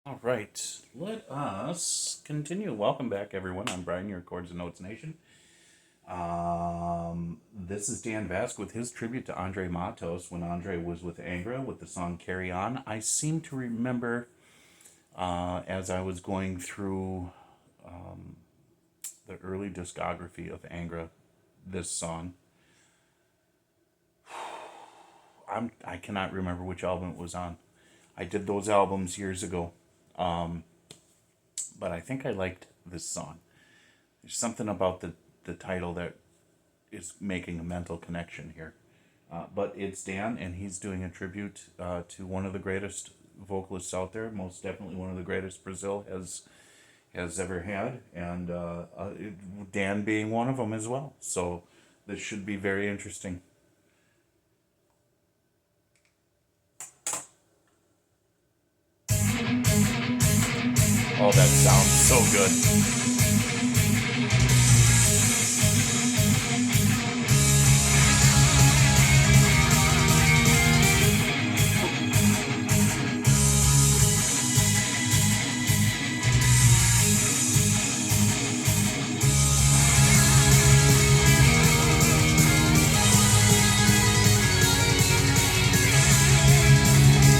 All right, let us continue. Welcome back, everyone. I'm Brian, your Chords and Notes Nation. This is Dan Vasc with his tribute to Andre Matos when Andre was with Angra with the song Carry On. I seem to remember as I was going through the early discography of Angra this song. I cannot remember which album it was on. I did those albums years ago, but I think I liked this song. There's something about the title that is making a mental connection here. But it's Dan, and he's doing a tribute to one of the greatest vocalists out there, most definitely one of the greatest Brazil has ever had, and Dan being one of them as well. So this should be very interesting. Oh, that sounds so good.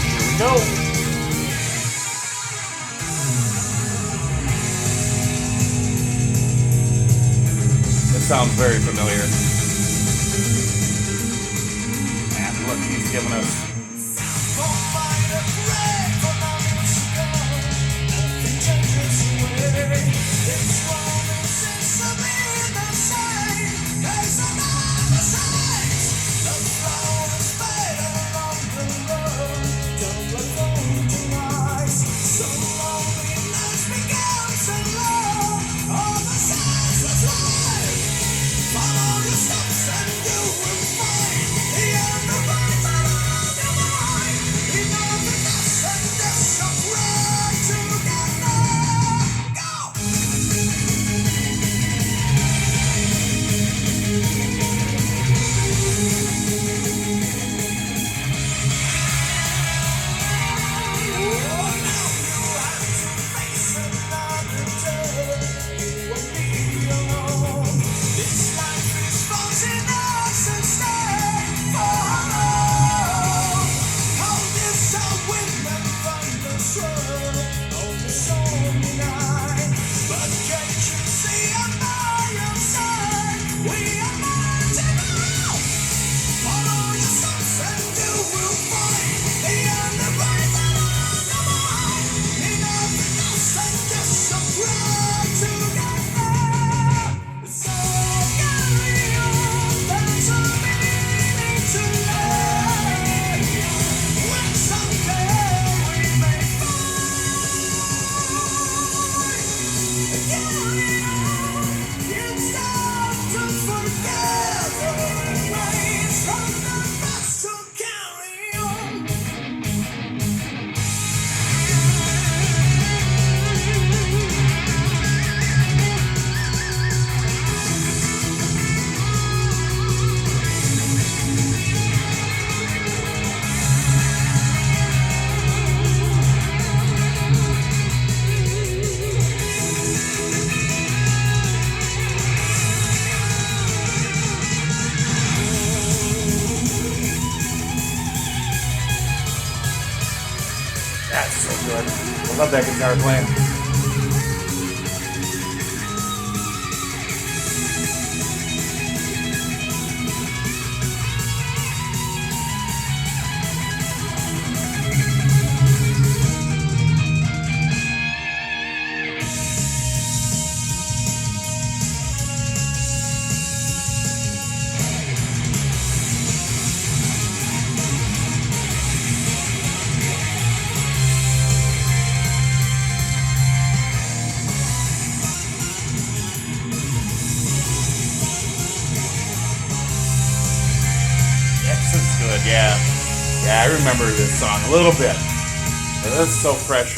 Here we go. It sounds very familiar. And look, he's giving us. That's so good. I love that guitar playing. This is good, yeah. Yeah, I remember this song a little bit. This is so fresh.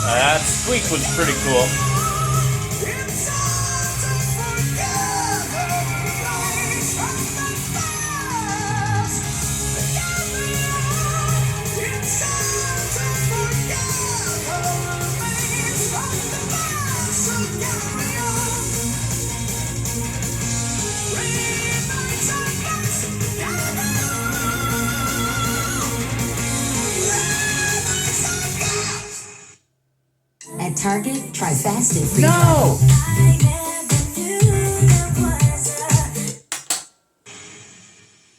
That squeak was pretty cool. At Target, try fast and free. No!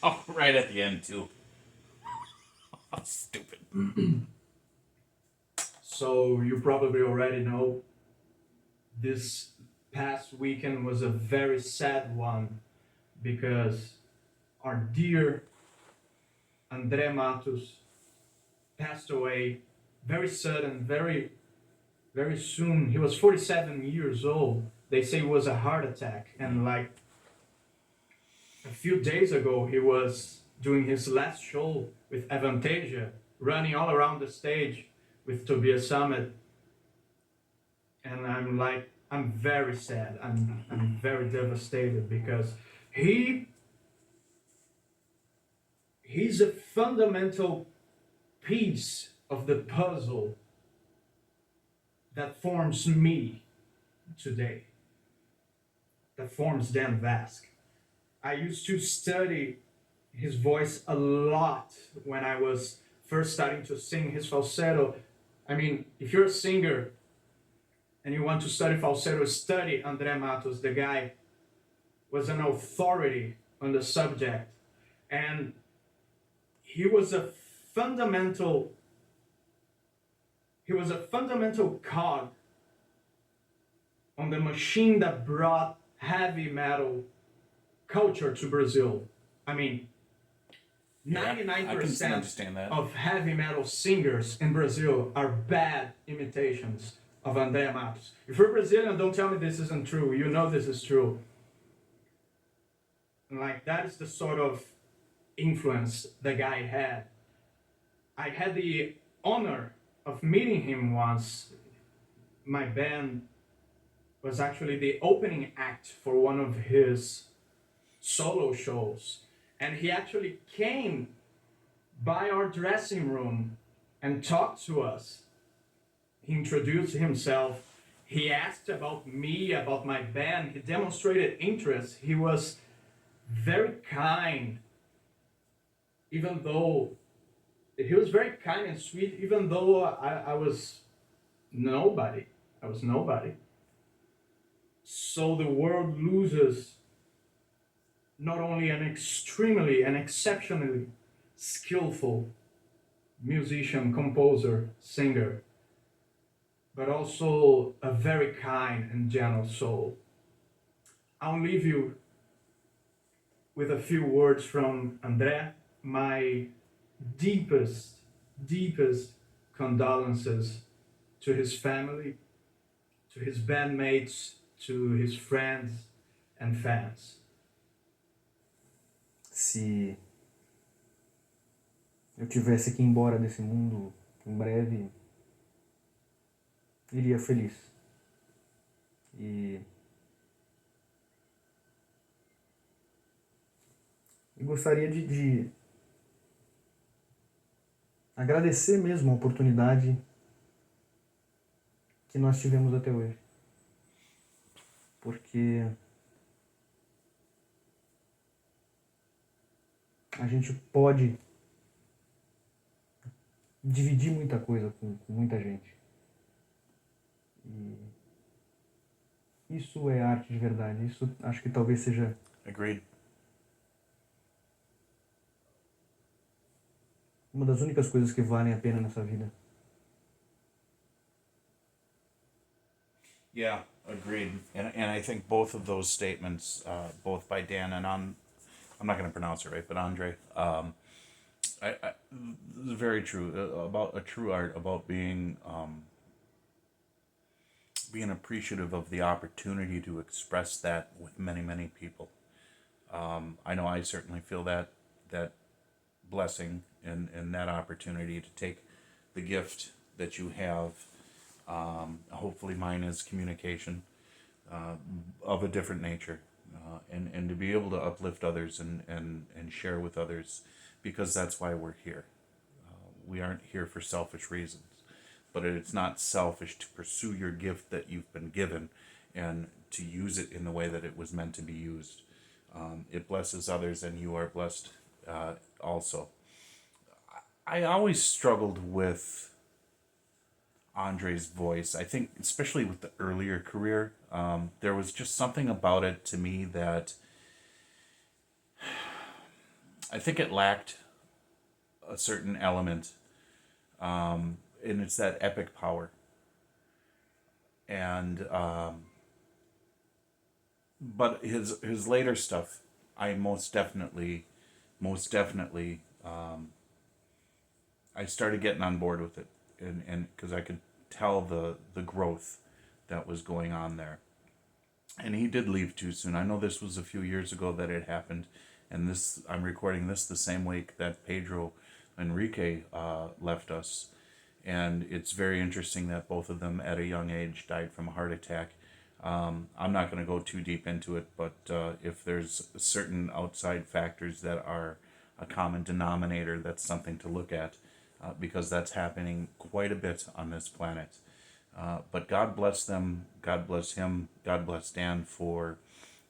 Oh, right at the end, too. Oh, stupid. So you probably already know this past weekend was a very sad one because our dear André Matos passed away very sudden, very soon. He was 47 years old. They say it was a heart attack. And like a few days ago, he was doing his last show with Avantasia, running all around the stage with Tobias Summit. And I'm very sad. I'm very devastated because he's a fundamental piece of the puzzle that forms me today, that forms Dan Vasc. I used to study his voice a lot when I was first starting to sing his falsetto. I mean, if you're a singer and you want to study falsetto, study André Matos. The guy was an authority on the subject. And he was a fundamental cog on the machine that brought heavy metal culture to Brazil. I mean, 99% of heavy metal singers in Brazil are bad imitations of André Matos. If you're Brazilian, don't tell me this isn't true. You know this is true. Like, that is the sort of influence the guy had. I had the honor of meeting him once. My band was actually the opening act for one of his solo shows. And he actually came by our dressing room and talked to us. He introduced himself. He asked about me, about my band. He demonstrated interest. He was very kind, even though he was very kind and sweet, even though I was nobody. I was nobody. So the world loses not only an exceptionally skillful musician, composer, singer, but also a very kind and gentle soul. I'll leave you with a few words from André. My deepest condolences to his family, to his bandmates, to his friends and fans. Se eu tivesse que ir embora desse mundo em breve, iria feliz. E gostaria de agradecer mesmo a oportunidade que nós tivemos até hoje. Porque a gente pode dividir muita coisa com muita gente. E isso é arte de verdade. Isso acho que talvez seja... Agreed. Uma das únicas coisas que valem a pena nessa vida. Yeah, agreed. And I think both of those statements, both by Dan and I'm not going to pronounce it right, but Andre, this is very true about a true art, about being appreciative of the opportunity to express that with many people. I know I certainly feel that blessing and that opportunity to take the gift that you have Hopefully mine is communication of a different nature, and to be able to uplift others and share with others, because that's why we're here. We aren't here for selfish reasons, but it's not selfish to pursue your gift that you've been given and to use it in the way that it was meant to be used. It blesses others, and you are blessed also. I always struggled with Andre's voice. I think, especially with the earlier career, there was just something about it to me that I think it lacked a certain element, and it's that epic power. And but his later stuff, I most definitely, I started getting on board with it, and because I could tell the growth that was going on there. And he did leave too soon. I know this was a few years ago that it happened, and this I'm recording this the same week that Pedro Enrique left us, and it's very interesting that both of them at a young age died from a heart attack. I'm not going to go too deep into it, but if there's certain outside factors that are a common denominator, that's something to look at, because that's happening quite a bit on this planet. But God bless them, God bless him, God bless Dan for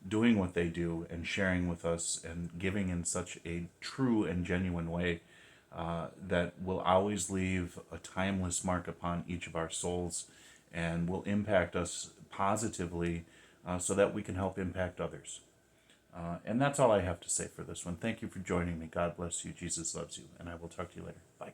doing what they do and sharing with us and giving in such a true and genuine way that will always leave a timeless mark upon each of our souls and will impact us positively, so that we can help impact others. And that's all I have to say for this one. Thank you for joining me. God bless you. Jesus loves you. And I will talk to you later. Bye.